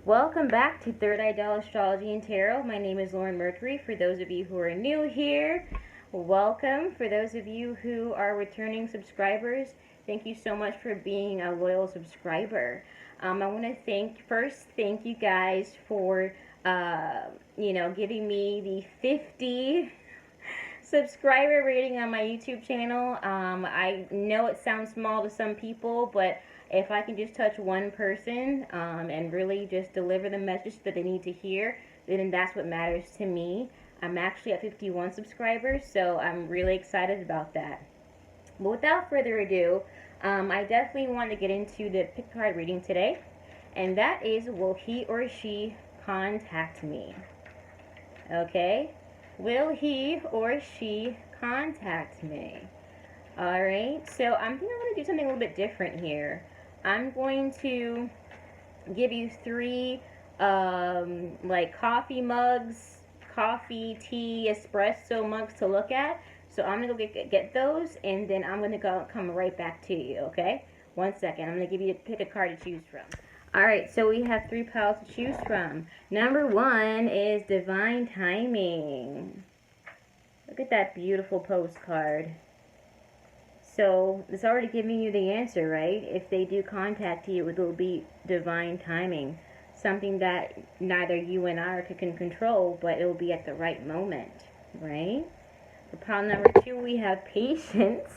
Welcome back to Third Eye Doll Astrology and Tarot. My name is Lauren Mercury. For those of you who are new here, welcome. For those of you who are returning subscribers, thank you so much for being a loyal subscriber. I want to thank you guys for, giving me the 50 subscriber rating on my YouTube channel. I know it sounds small to some people, but if I can just touch one person and really just deliver the message that they need to hear, then that's what matters to me. I'm actually at 51 subscribers, so I'm really excited about that. But without further ado, I definitely want to get into the pick card reading today, and that is, will he or she contact me? Okay? Will he or she contact me? Alright, so I think I'm going to do something a little bit different here. I'm going to give you three like coffee mugs, coffee, tea, espresso mugs to look at. So I'm going to go get those, and then I'm going to come right back to you, okay? 1 second. I'm going to give you pick a card to choose from. Alright, so we have 3 piles to choose from. Number 1 is Divine Timing. Look at that beautiful postcard. So it's already giving you the answer, right? If they do contact you, it will be divine timing. Something that neither you and I can control, but it will be at the right moment, right? For pile number 2, we have Patience.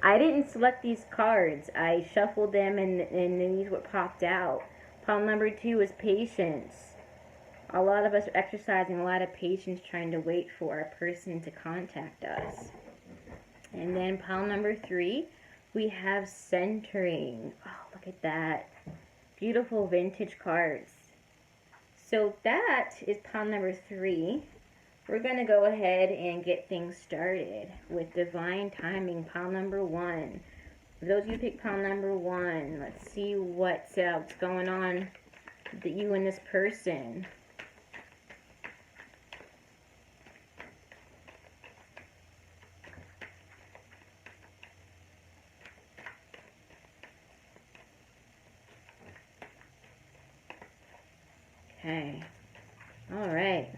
I didn't select these cards. I shuffled them, and these were popped out. Pile number 2 is Patience. A lot of us are exercising a lot of patience trying to wait for a person to contact us. And then pile number 3, we have Centering. Oh, look at that. Beautiful vintage cards. So that is pile number 3. We're going to go ahead and get things started with Divine Timing, pile number 1. For those of you who pick pile number 1, let's see what's going on with you and this person. Okay. Alright.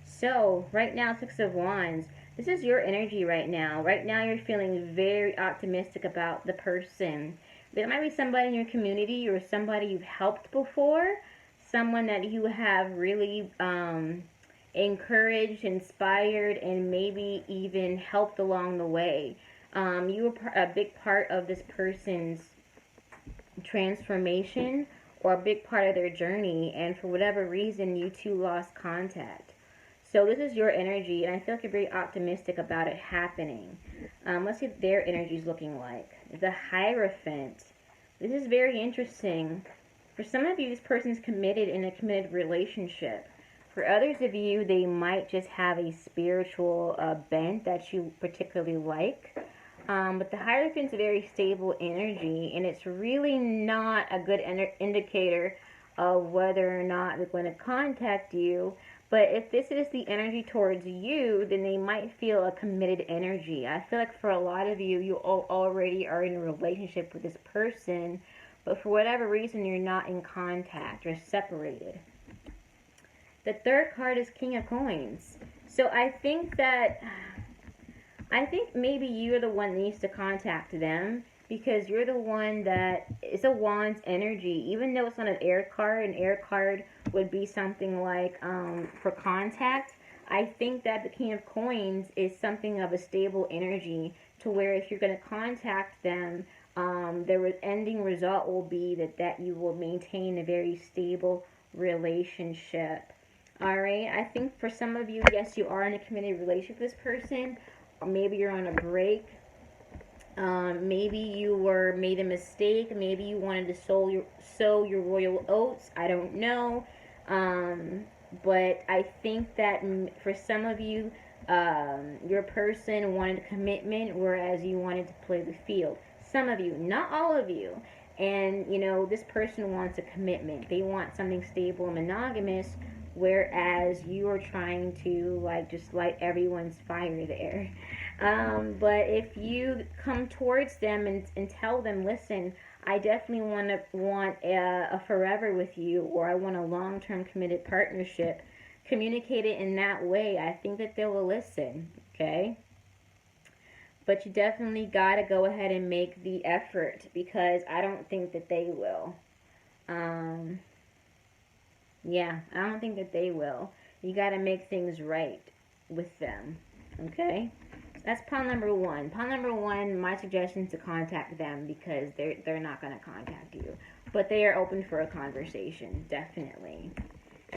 So, right now, 6 of Wands. This is your energy right now. Right now, you're feeling very optimistic about the person. There might be somebody in your community or somebody you've helped before. Someone that you have really encouraged, inspired, and maybe even helped along the way. You were a big part of this person's transformation, or a big part of their journey, and for whatever reason you two lost contact. So this is your energy, and I feel like you're very optimistic about it happening. Let's see what their energy is looking like. The Hierophant. This is very interesting. For some of you, this person's committed in a committed relationship. For others of you, they might just have a spiritual bent that you particularly like. But the Hierophant's a very stable energy, and it's really not a good indicator of whether or not they're going to contact you. But if this is the energy towards you, then they might feel a committed energy. I feel like for a lot of you, you already are in a relationship with this person, but for whatever reason, you're not in contact or separated. The third card is King of Coins. So I think maybe you're the one that needs to contact them, because you're the one that is a Wands energy. Even though it's not an air card would be something like for contact. I think that the King of Coins is something of a stable energy, to where if you're going to contact them, the ending result will be that you will maintain a very stable relationship. Alright, I think for some of you, yes, you are in a committed relationship with this person. Maybe you're on a break. Maybe you made a mistake. Maybe you wanted to sow your royal oats. I don't know. But I think that for some of you, your person wanted commitment, whereas you wanted to play the field. Some of you, not all of you. And, this person wants a commitment. They want something stable and monogamous, whereas you are trying to, just light everyone's fire there. But if you come towards them and tell them, listen, I definitely want a forever with you, or I want a long-term committed partnership, communicate it in that way. I think that they will listen, okay? But you definitely got to go ahead and make the effort, because I don't think that they will. Um, yeah, I don't think that they will. You got to make things right with them, okay? That's pile number one. Pile number one, my suggestion is to contact them, because they're not going to contact you. But they are open for a conversation, definitely.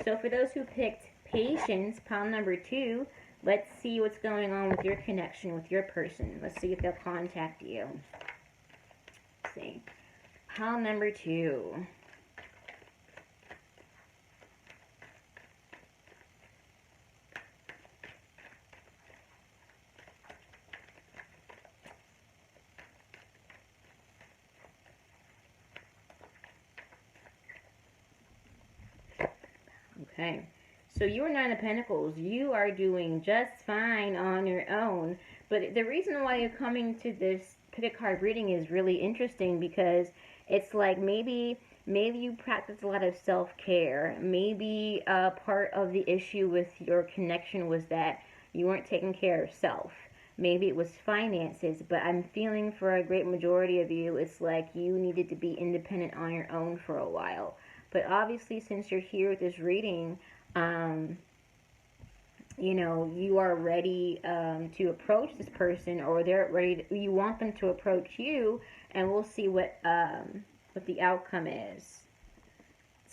So for those who picked patience, pile number two, let's see what's going on with your connection with your person. Let's see if they'll contact you. Let's see. Pile number two. Okay. So you're Nine of Pentacles. You are doing just fine on your own. But the reason why you're coming to this pick a card reading is really interesting, because it's like maybe you practice a lot of self-care. Maybe part of the issue with your connection was that you weren't taking care of self. Maybe it was finances, but I'm feeling for a great majority of you, it's like you needed to be independent on your own for a while. But obviously, since you're here with this reading, um, you know, you are ready to approach this person, or they're ready you want them to approach you, and we'll see what the outcome is.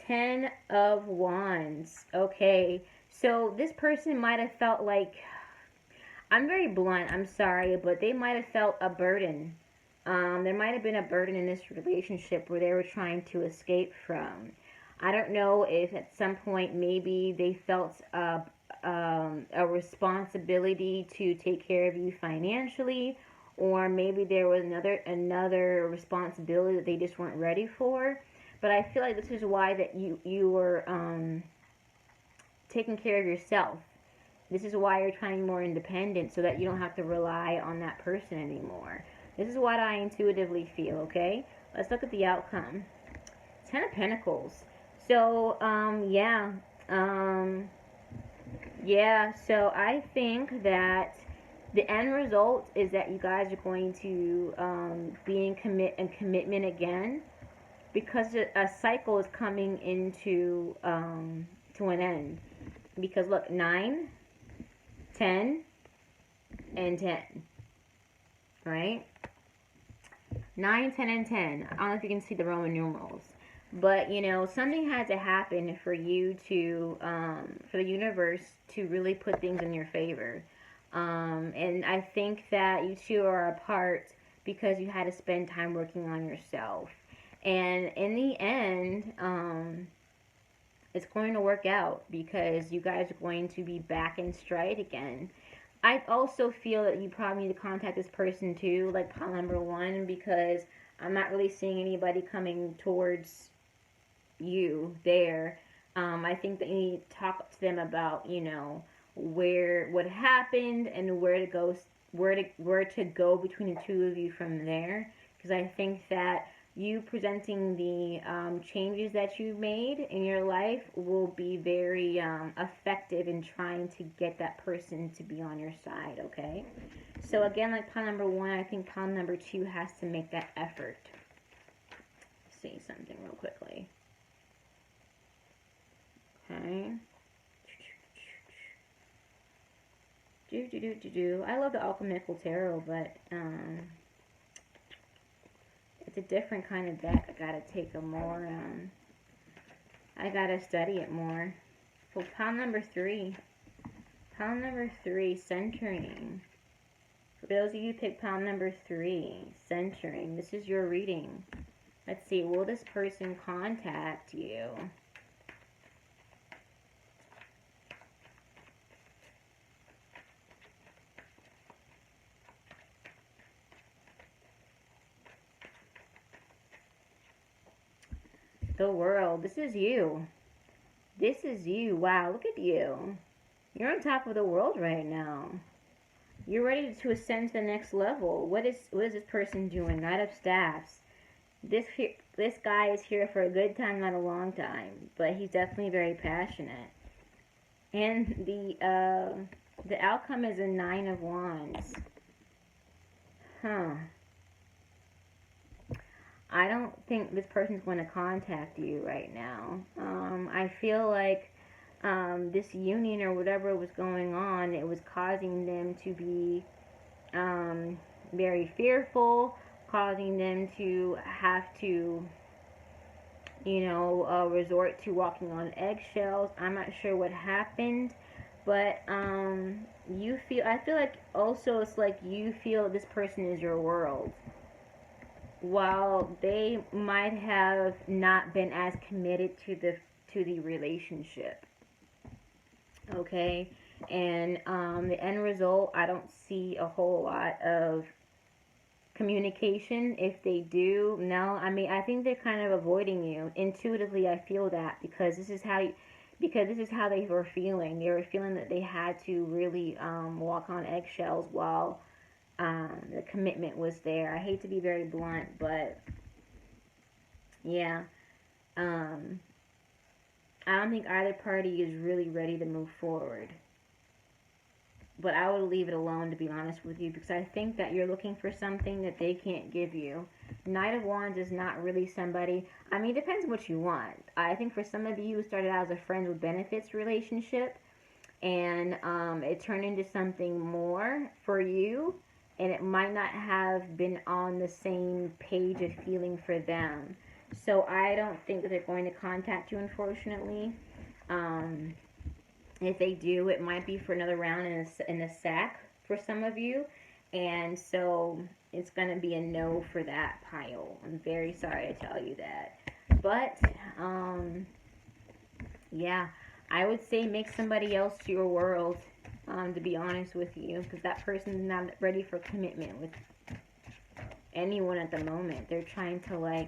10 of Wands. Okay, so this person might have felt like, I'm very blunt, I'm sorry, but they might have felt a burden. There might have been a burden in this relationship where they were trying to escape from. I don't know if at some point maybe they felt a responsibility to take care of you financially, or maybe there was another responsibility that they just weren't ready for. But I feel like this is why that you were taking care of yourself. This is why you're trying to be more independent, so that you don't have to rely on that person anymore. This is what I intuitively feel, okay? Let's look at the outcome. 10 of Pentacles. So, yeah, so I think that the end result is that you guys are going to be in commitment again, because a cycle is coming into to an end. Because look, 9, 10, and 10, right? 9, 10, and 10. I don't know if you can see the Roman numerals. But, you know, something had to happen for you to, for the universe to really put things in your favor. And I think that you two are apart because you had to spend time working on yourself. And in the end, it's going to work out, because you guys are going to be back in stride again. I also feel that you probably need to contact this person too, like pile number one, because I'm not really seeing anybody coming towards you there. I think that you need to talk to them about, you know, what happened and where to go between the two of you from there. Because I think that you presenting the changes that you made in your life will be very effective in trying to get that person to be on your side, okay? So again, like pile number one, I think pile number two has to make that effort. Let's see something real quickly. Okay. I love the alchemical tarot, but it's a different kind of deck. I gotta take a more, I gotta study it more. So pile number three. Pile number three, centering. For those of you who pick pile number three, centering. This is your reading. Let's see, will this person contact you? The World. This is you. This is you. Wow, look at you. You're on top of the world right now. You're ready to ascend to the next level. What is this person doing? Knight of Staffs. This guy is here for a good time, not a long time, but he's definitely very passionate. And the outcome is a Nine of Wands. Huh. I don't think this person's going to contact you right now. I feel like this union or whatever was going on, it was causing them to be very fearful, causing them to have to, resort to walking on eggshells. I'm not sure what happened, but I feel like also it's like you feel this person is your world. While they might have not been as committed to the relationship. Okay? And the end result, I don't see a whole lot of communication. If they do, no. I mean, I think they're kind of avoiding you. Intuitively, I feel that because this is how they were feeling. They were feeling that they had to really walk on eggshells while the commitment was there. I hate to be very blunt, but yeah. I don't think either party is really ready to move forward. But I would leave it alone, to be honest with you, because I think that you're looking for something that they can't give you. Knight of Wands is not really somebody. I mean, it depends what you want. I think for some of you who started out as a friends with benefits relationship, and it turned into something more for you, and it might not have been on the same page of feeling for them. So I don't think that they're going to contact you, unfortunately. If they do, it might be for another round in a sack for some of you. And so it's going to be a no for that pile. I'm very sorry to tell you that. But, yeah, I would say make somebody else your world, to be honest with you. Because that person is not ready for commitment with anyone at the moment. They're trying to,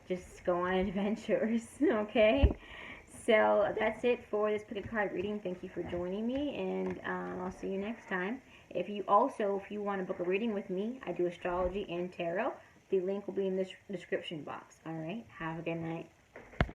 just go on adventures, okay? So that's it for this pick a card reading. Thank you for joining me, and I'll see you next time. If you want to book a reading with me, I do astrology and tarot. The link will be in the description box. All right. Have a good night.